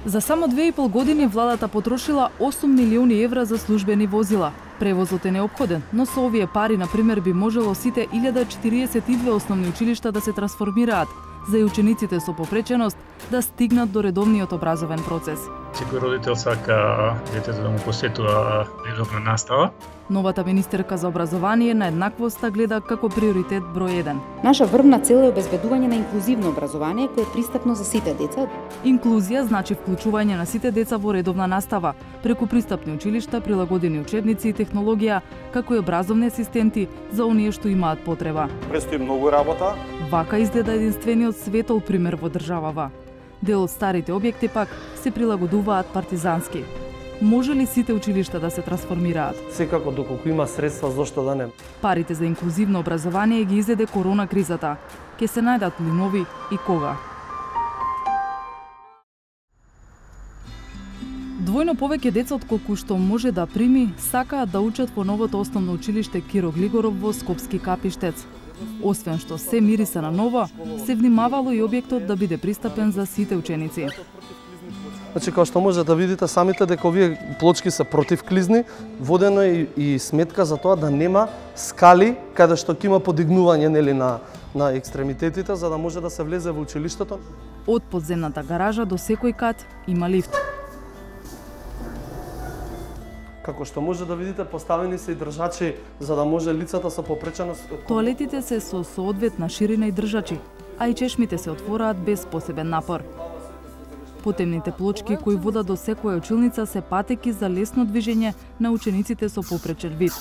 За само 2,5 години владата потрошила 8 милиони евра за службени возила. Превозот е неопходен, но со овие пари, например, би можело сите 1042 основни училишта да се трансформираат, за и учениците со попреченост да стигнат до редовниот образовен процес. Секој родител сака детето да му посетува редовна настава. Новата министерка за образование на еднаквоста гледа како приоритет број 1. Наша врвна цел е обезбедување на инклузивно образование кое е пристапно за сите деца. Инклузија значи вклучување на сите деца во редовна настава, преку пристапни училишта, прилагодени учебници и технологија, како и образовни асистенти за оние што имаат потреба. Престои многу работа. Вака изгледа единствениот светол пример во државава. Дел од старите објекти пак се прилагодуваат партизански. Може ли сите училишта да се трансформираат? Секако, доколку има средства, зошто да не? Парите за инклузивно образование ги изеде корона кризата. Ке се најдат ли нови и кога? Двојно повеќе деца отколку што може да прими, сакаат да учат во новото основно училиште Киро Глигоров во Скопски Капиштец. Освен што се мириса на ново, се внимавало и објектот да биде пристапен за сите ученици. Значи, како што може да видите самите дека овие плочки се противклизни, водено е и сметка за тоа да нема скали каде што ќе има подигнување нели на екстремитетите за да може да се влезе во училиштето. Од подземната гаража до секој кат има лифт. Како што може да видите, поставени се и држачи за да може лицата со попреченост. Тоалетите се со соодветна ширина и држачи, а и чешмите се отвораат без посебен напор. Потемните плочки кои водат до секоја училница се патеки за лесно движење на учениците со попречен вид.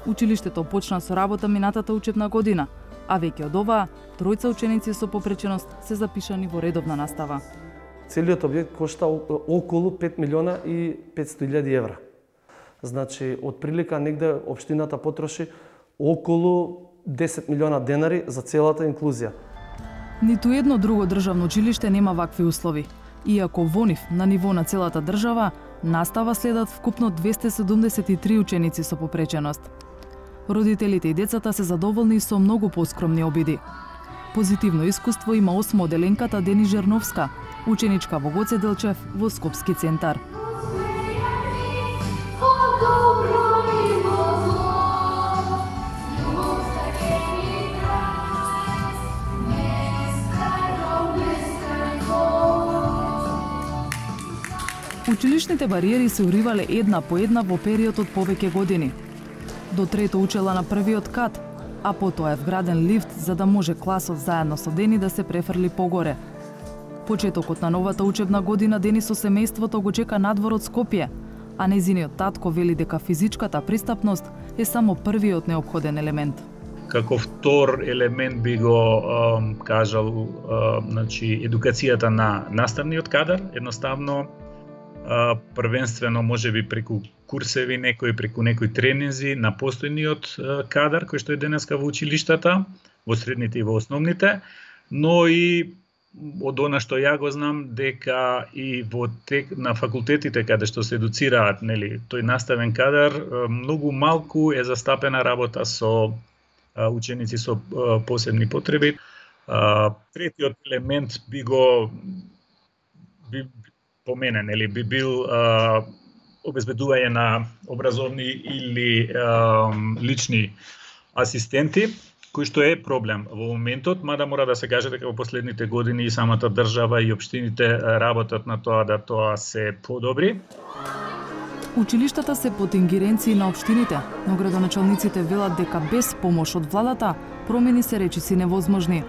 Училиштето почна со работа минатата учебна година, а веќе од оваа, 3 ученици со попреченост се запишани во редовна настава. Целиот објект кошта околу 5 милиона и 500 илјади евра. Значи, од прилика негде општината потроши околу 10 милиона денари за целата инклузија. Ниту едно друго државно училиште нема вакви услови. Иако во нив, на ниво на целата држава, настава следат вкупно 273 ученици со попреченост. Родителите и децата се задоволни со многу поскромни обиди. Позитивно искуство има 8 оделенката Дени Жерновска, ученичка во Гоце Делчев во Скопски центар. Училишните бариери се уривале една по една во период од повеќе години. До трето учела на првиот кат, а потоа е вграден лифт за да може класот заедно со Дени да се префрли погоре. Почетокот на новата учебна година Дени со семејството го чека надвор од Скопје, а нејзиниот татко вели дека физичката пристапност е само првиот неопходен елемент. Како втор елемент би го кажал значи едукацијата на наставниот кадар, едноставно првенствено можеби преку курсеви, преку некои тренинзи на постојниот кадар кој што е денеска во училиштата, во средните и во основните, но и од она што ја го знам дека и во на факултетите каде што се едуцираат, нели, тој наставен кадар, многу малку е застапена работа со ученици со посебни потреби. Третиот елемент би поменен, нели, би бил обезбедување на образовни или лични асистенти, кој што е проблем во моментот, мада мора да се каже дека во последните години и самата држава и општините работат на тоа да тоа се подобри. Училиштата се под ингеренции на општините, но градоначалниците велат дека без помош од владата промени се речиси невозможни.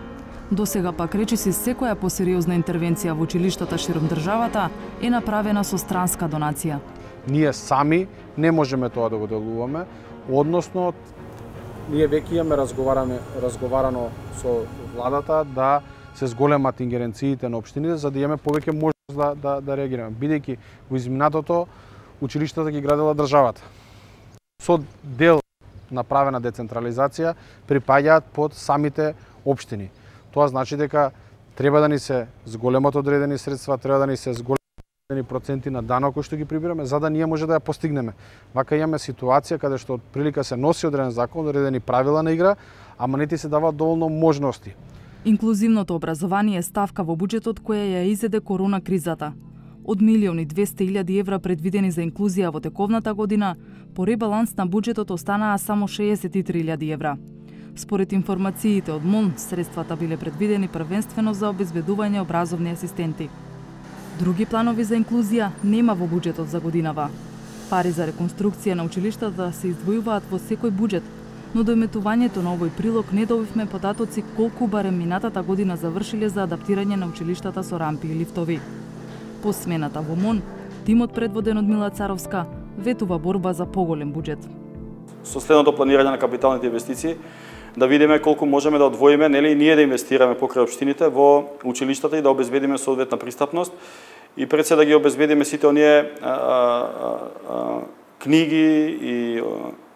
До сега пак речиси секоја посериозна интервенција во училиштата широм државата е направена со странска донација. Ние сами не можеме тоа да го делуваме, односно ние веќе имаме разговарано со владата да се зголемат ингеренциите на општините за да имаме повеќе можност да реагираме, бидејќи во изминатото училиштата ги градела државата. Со дел направена децентрализација припаѓаат под самите општини. Тоа значи дека треба да ни се зголемат одредени средства, треба да ни се зголемат проценти на данок кои што ги прибираме, за да ние може да ја постигнеме. Вака имаме ситуација каде што од прилика се носи одреден закон, одредени правила на игра, ама не ти се даваат доволно можности. Инклузивното образование е ставка во буџетот која ја изеде корона кризата. Од 1.200.000 евра предвидени за инклузија во тековната година, по ребаланс на буџетот останаа само 63.000 евра. Според информациите од МОН, средствата биле предвидени првенствено за обезбедување образовни асистенти. Други планови за инклузија нема во буџетот за годинава. Пари за реконструкција на училиштата се издвојуваат во секој буџет, но до еметувањето на овој прилог не добивме податоци колку барем минатата година завршиле за адаптирање на училиштата со рампи и лифтови. По смената во МОН, тимот предводен од Мила Царовска ветува борба за поголем буџет. Со следното планирање на капиталните инвестиции, да видиме колку можеме да одвоиме, нели, ние да инвестираме покрај општините во училиштата и да обезбедиме соодветна пристапност и пред се да ги обезбедиме сите оние книги и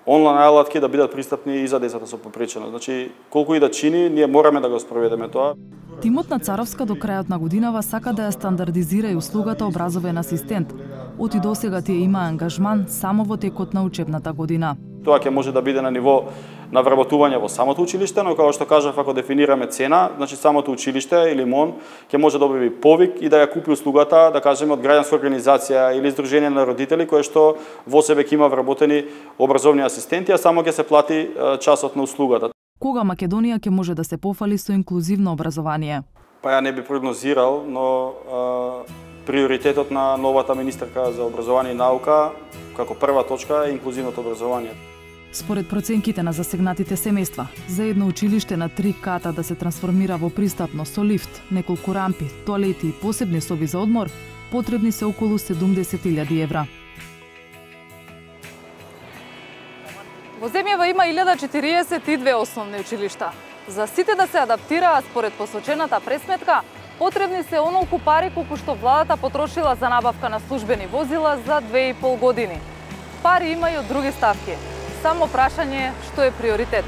онлайн алатки да бидат пристапни и за децата со попреченост. Значи, колку и да чини, ние мораме да го спроведеме тоа. Тимот на Царовска до крајот на годинава сака да ја стандардизира и услугата образовен асистент. Од и досега тие има ангажман само во текот на учебната година. Тоа ќе може да биде на ниво на вработување во самото училиште, но како што кажав, ако дефинираме цена, значи самото училиште или МОН ќе може да објави повик и да ја купи услугата, да кажеме, од граѓанска организација или здружение на родители кои што во себе ќе има вработени образовни асистенти, а само ќе се плати часот на услугата. Кога Македонија ќе може да се пофали со инклузивно образование? Па ја не би прогнозирал, но приоритетот на новата министерка за образование и наука како прва точка е инклузивното образование. Според проценките на засегнатите семејства, за едно училиште на 3 ката да се трансформира во пристапно со лифт, неколку рампи, тоалети и посебни соби за одмор, потребни се околу 70.000 евра. Во земјава има 1042 основни училишта. За сите да се адаптираат според посочената пресметка, потребни се онолку пари колку што владата потрошила за набавка на службени возила за 2,5 години. Пари има и од други ставки. Само прашање што е приоритет.